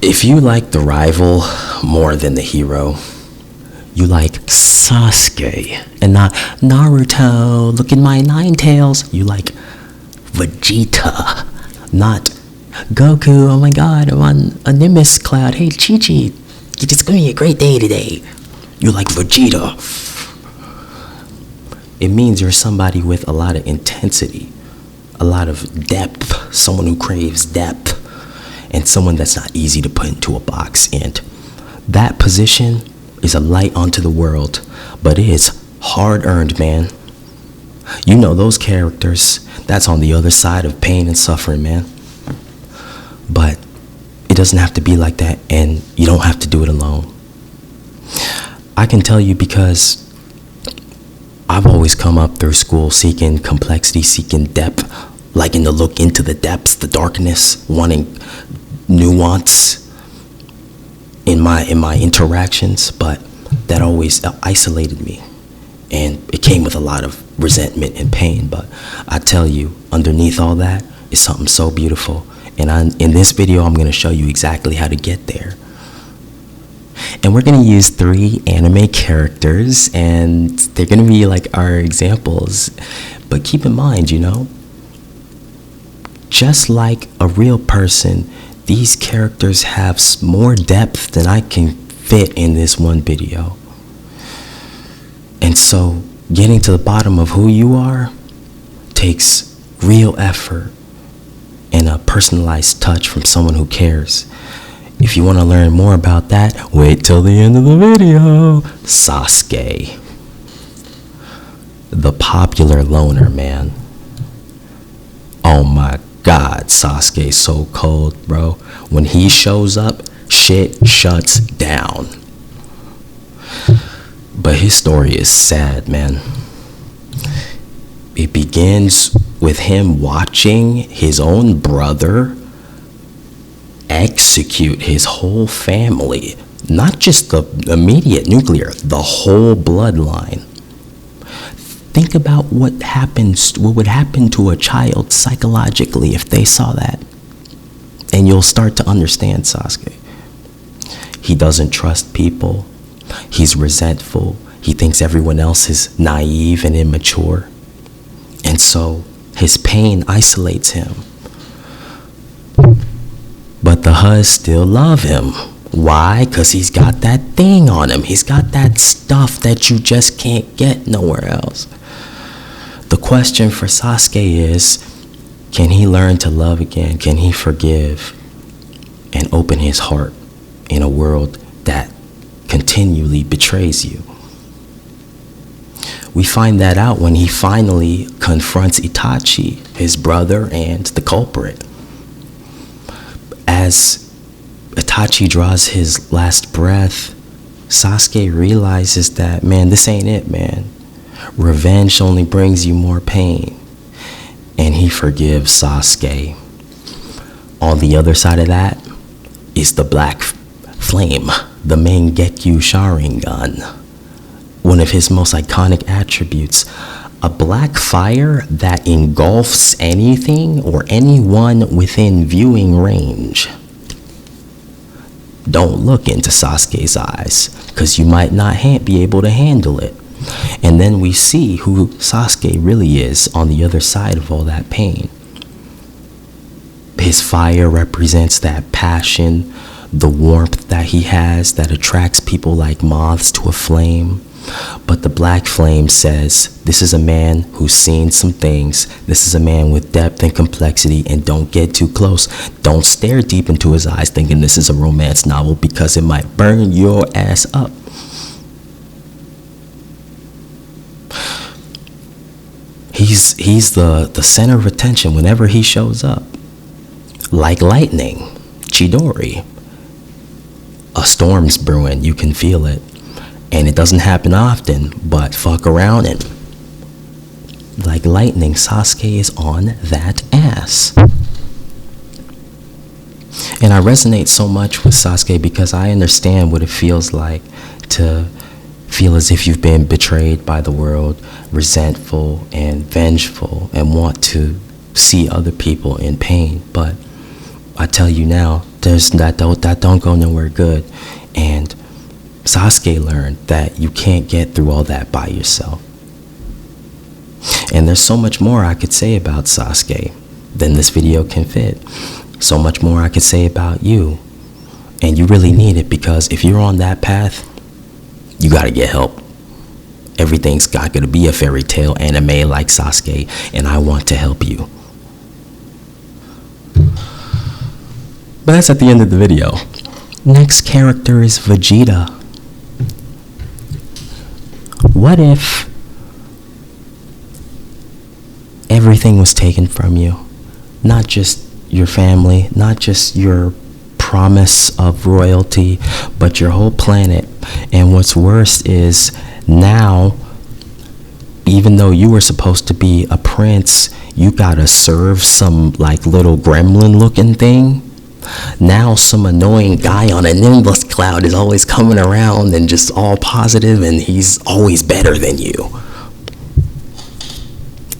If you like the rival more than the hero, you like Sasuke and not Naruto, look at my nine tails. You like Vegeta, not Goku, oh my god, I'm on a Nimbus cloud. Hey Chi-Chi, it's gonna be a great day today. You like Vegeta. It means you're somebody with a lot of intensity, a lot of depth, someone who craves depth, and someone that's not easy to put into a box. And that position is a light onto the world, but it is hard earned, man. You know those characters, that's on the other side of pain and suffering, man. But it doesn't have to be like that, and you don't have to do it alone. I can tell you because I've always come up through school seeking complexity, seeking depth, liking to look into the depths, the darkness, wanting nuance in my interactions, but that always isolated me, and it came with a lot of resentment and pain. But I tell you, underneath all that is something so beautiful, and in this video I'm going to show you exactly how to get there. And we're going to use 3 anime characters, and they're going to be like our examples. But keep in mind, you know, just like a real person, these characters have more depth than I can fit in this one video. And so getting to the bottom of who you are takes real effort and a personalized touch from someone who cares. If you want to learn more about that, wait till the end of the video. Sasuke, the popular loner, man. Oh my god, Sasuke's so cold, bro. When he shows up, shit shuts down. But his story is sad, man. It begins with him watching his own brother execute his whole family, not just the immediate nuclear, the whole bloodline. Think about what would happen to a child psychologically if they saw that, and you'll start to understand Sasuke. He doesn't trust people. He's resentful. He thinks everyone else is naive and immature, and so his pain isolates him. But the Hus still love him. Why? Because he's got that thing on him. He's got that stuff that you just can't get nowhere else. The question for Sasuke is, can he learn to love again? Can he forgive and open his heart in a world that continually betrays you? We find that out when he finally confronts Itachi, his brother and the culprit. As Itachi draws his last breath, Sasuke realizes that, man, this ain't it, man. Revenge only brings you more pain. And he forgives Sasuke. On the other side of that is the black flame, the Mangekyo Sharingan. One of his most iconic attributes. A black fire that engulfs anything or anyone within viewing range. Don't look into Sasuke's eyes, because you might not be able to handle it. And then we see who Sasuke really is on the other side of all that pain. His fire represents that passion, the warmth that he has that attracts people like moths to a flame. But the black flame says, this is a man who's seen some things. This is a man with depth and complexity, and don't get too close. Don't stare deep into his eyes thinking this is a romance novel, because it might burn your ass up. He's the center of attention whenever he shows up. Like lightning, Chidori. A storm's brewing, you can feel it. And it doesn't happen often, but fuck around and like lightning, Sasuke is on that ass. And I resonate so much with Sasuke because I understand what it feels like to feel as if you've been betrayed by the world, resentful and vengeful, and want to see other people in pain. But I tell you now, that don't go nowhere good. And Sasuke learned that you can't get through all that by yourself. And there's so much more I could say about Sasuke than this video can fit. So much more I could say about you. And you really need it, because if you're on that path, you gotta get help. Everything's not gonna be a fairy tale anime like Sasuke, and I want to help you. But that's at the end of the video. Next character is Vegeta. What if everything was taken from you? Not just your family, not just your promise of royalty, but your whole planet. And what's worse is now, even though you were supposed to be a prince, you gotta serve some like little gremlin looking thing. Now some annoying guy on a nimbus cloud is always coming around and just all positive, and he's always better than you.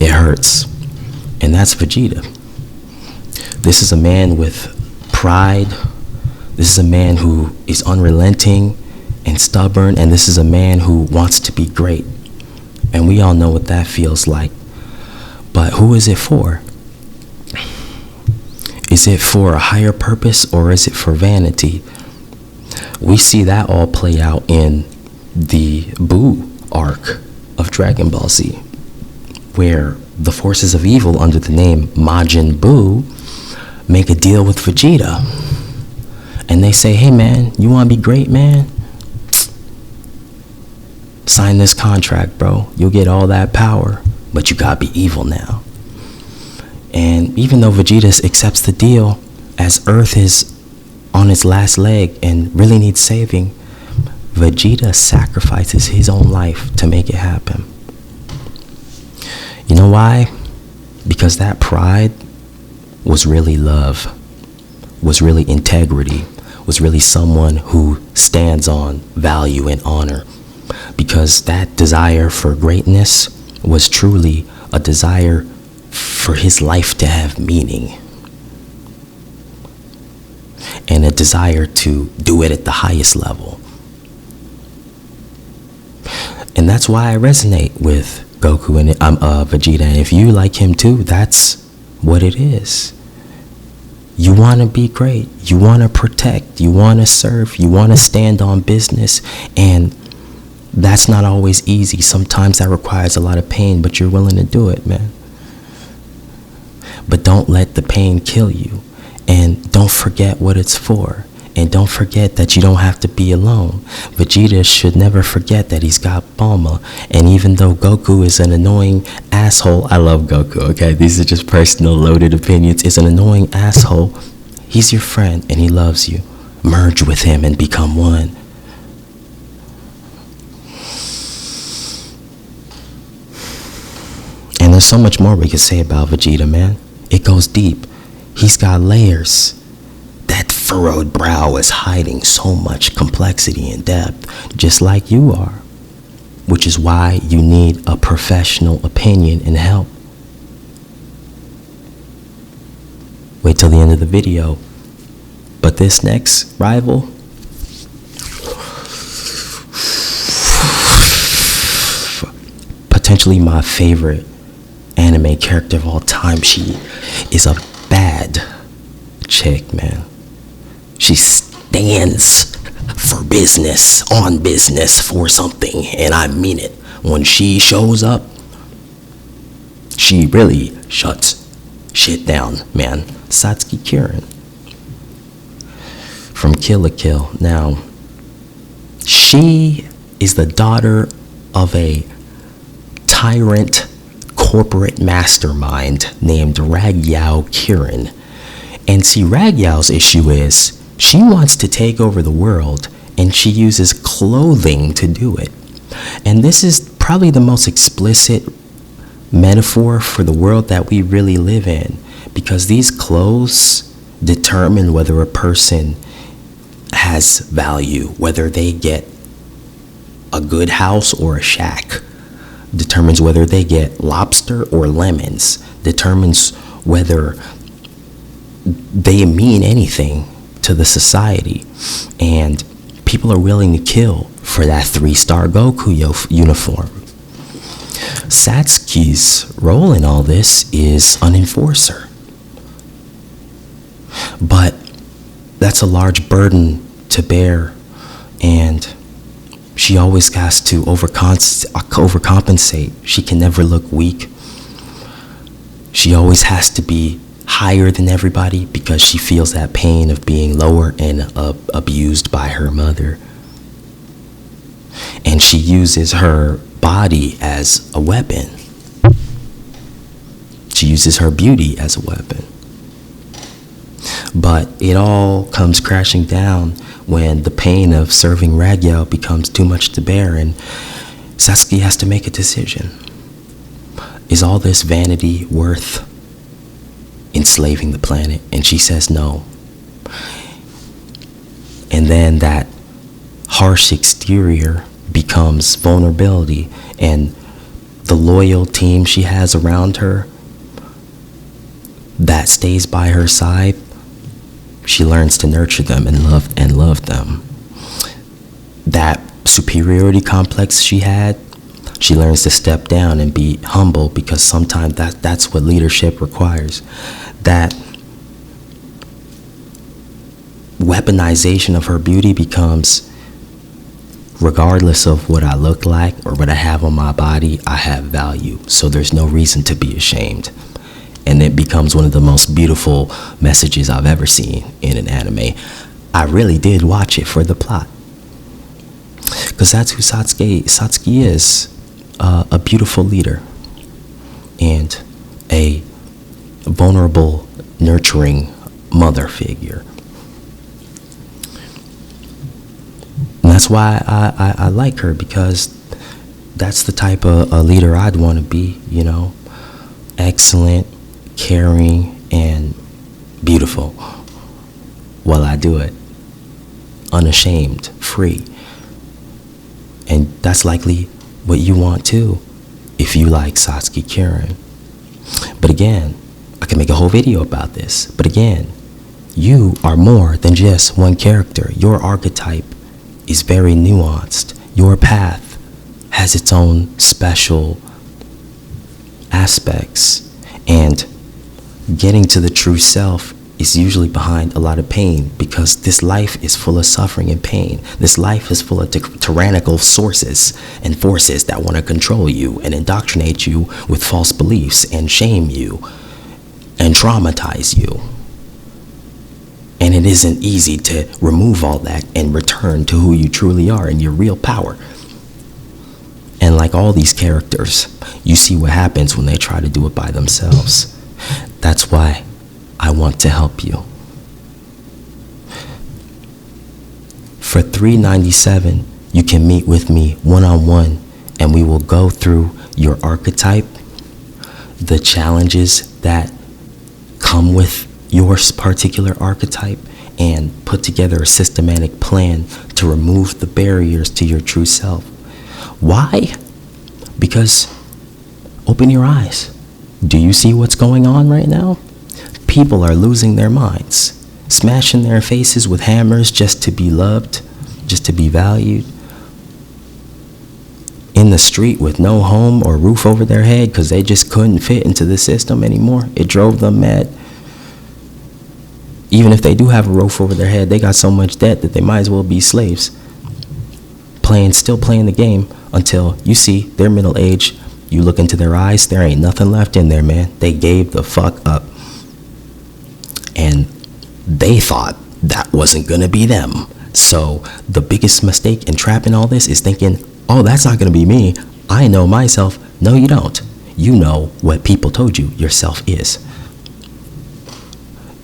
It hurts. And that's Vegeta. This is a man with pride. This is a man who is unrelenting and stubborn, and this is a man who wants to be great. And we all know what that feels like. But who is it for? Is it for a higher purpose, or is it for vanity? We see that all play out in the Buu arc of Dragon Ball Z, where the forces of evil under the name Majin Buu make a deal with Vegeta. And they say, hey man, you want to be great, man? Sign this contract, bro. You'll get all that power, but you gotta be evil now. And even though Vegeta accepts the deal, as Earth is on its last leg and really needs saving, Vegeta sacrifices his own life to make it happen. You know why? Because that pride was really love, was really integrity, was really someone who stands on value and honor. Because that desire for greatness was truly a desire for his life to have meaning, and a desire to do it at the highest level. And that's why I resonate with Goku and Vegeta. And if you like him too, that's what it is. You want to be great. You want to protect. You want to serve. You want to stand on business. And that's not always easy. Sometimes that requires a lot of pain, but you're willing to do it, man. But don't let the pain kill you. And don't forget what it's for. And don't forget that you don't have to be alone. Vegeta should never forget that he's got Bulma. And even though Goku is an annoying asshole, I love Goku, okay? These are just personal loaded opinions. Is an annoying asshole. He's your friend and he loves you. Merge with him and become one. And there's so much more we could say about Vegeta, man. It goes deep. He's got layers. That furrowed brow is hiding so much complexity and depth, just like you are. Which is why you need a professional opinion and help. Wait till the end of the video. But this next rival, potentially my favorite anime character of all time. She is a bad chick, man. She stands for business, on business, for something, and I mean it. When she shows up, she really shuts shit down, man. Sasuke Uchiha from Kill la Kill. Now, she is the daughter of a tyrant corporate mastermind named Ragyao Kirin. And see, Ragyao's issue is she wants to take over the world, and she uses clothing to do it. And this is probably the most explicit metaphor for the world that we really live in, because these clothes determine whether a person has value, whether they get a good house or a shack, determines whether they get lobster or lemons, determines whether they mean anything to the society, and people are willing to kill for that 3-star Goku uniform. Satsuki's role in all this is an enforcer, but that's a large burden to bear, and she always has to overcompensate. She can never look weak. She always has to be higher than everybody because she feels that pain of being lower and abused by her mother. And she uses her body as a weapon. She uses her beauty as a weapon. But it all comes crashing down when the pain of serving Ragyao becomes too much to bear, and Sasuke has to make a decision. Is all this vanity worth enslaving the planet? And she says no. And then that harsh exterior becomes vulnerability, and the loyal team she has around her that stays by her side, she learns to nurture them and love them. That superiority complex she had, she learns to step down and be humble, because sometimes that's what leadership requires. That weaponization of her beauty becomes, regardless of what I look like or what I have on my body, I have value, so there's no reason to be ashamed. And it becomes one of the most beautiful messages I've ever seen in an anime. I really did watch it for the plot, because that's who Satsuki is. A beautiful leader and a vulnerable, nurturing mother figure. And that's why I like her, because that's the type of a leader I'd want to be, you know. Excellent, caring, and beautiful while I do it. Unashamed, free. And that's likely what you want too, if you like Satsuki Kirin. But again, I can make a whole video about this. But again, you are more than just one character. Your archetype is very nuanced. Your path has its own special aspects, and getting to the true self is usually behind a lot of pain, because this life is full of suffering and pain. This life is full of tyrannical sources and forces that want to control you and indoctrinate you with false beliefs and shame you and traumatize you. And it isn't easy to remove all that and return to who you truly are and your real power. And like all these characters, you see what happens when they try to do it by themselves. That's why I want to help you. For $3.97, you can meet with me one-on-one, and we will go through your archetype, the challenges that come with your particular archetype, and put together a systematic plan to remove the barriers to your true self. Why? Because open your eyes. Do you see what's going on right now? People are losing their minds, smashing their faces with hammers just to be loved, just to be valued. In the street with no home or roof over their head because they just couldn't fit into the system anymore. It drove them mad. Even if they do have a roof over their head, they got so much debt that they might as well be slaves. Still playing the game until you see their middle age. You look into their eyes, there ain't nothing left in there, man. They gave the fuck up. And they thought that wasn't gonna be them. So the biggest mistake in trapping all this is thinking, oh, that's not gonna be me. I know myself. No, you don't. You know what people told you yourself is.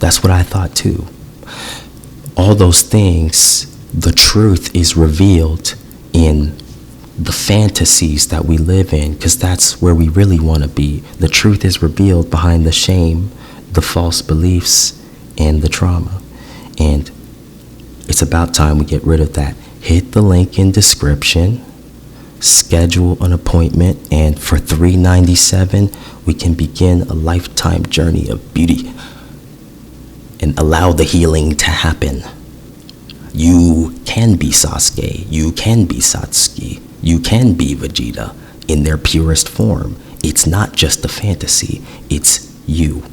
That's what I thought too. All those things, the truth is revealed in the fantasies that we live in, because that's where we really want to be. The truth is revealed behind the shame, the false beliefs, and the trauma. And it's about time we get rid of that. Hit the link in description, schedule an appointment, and for $3.97, we can begin a lifetime journey of beauty and allow the healing to happen. You can be Sasuke, you can be Satsuki, you can be Vegeta in their purest form. It's not just a fantasy, it's you.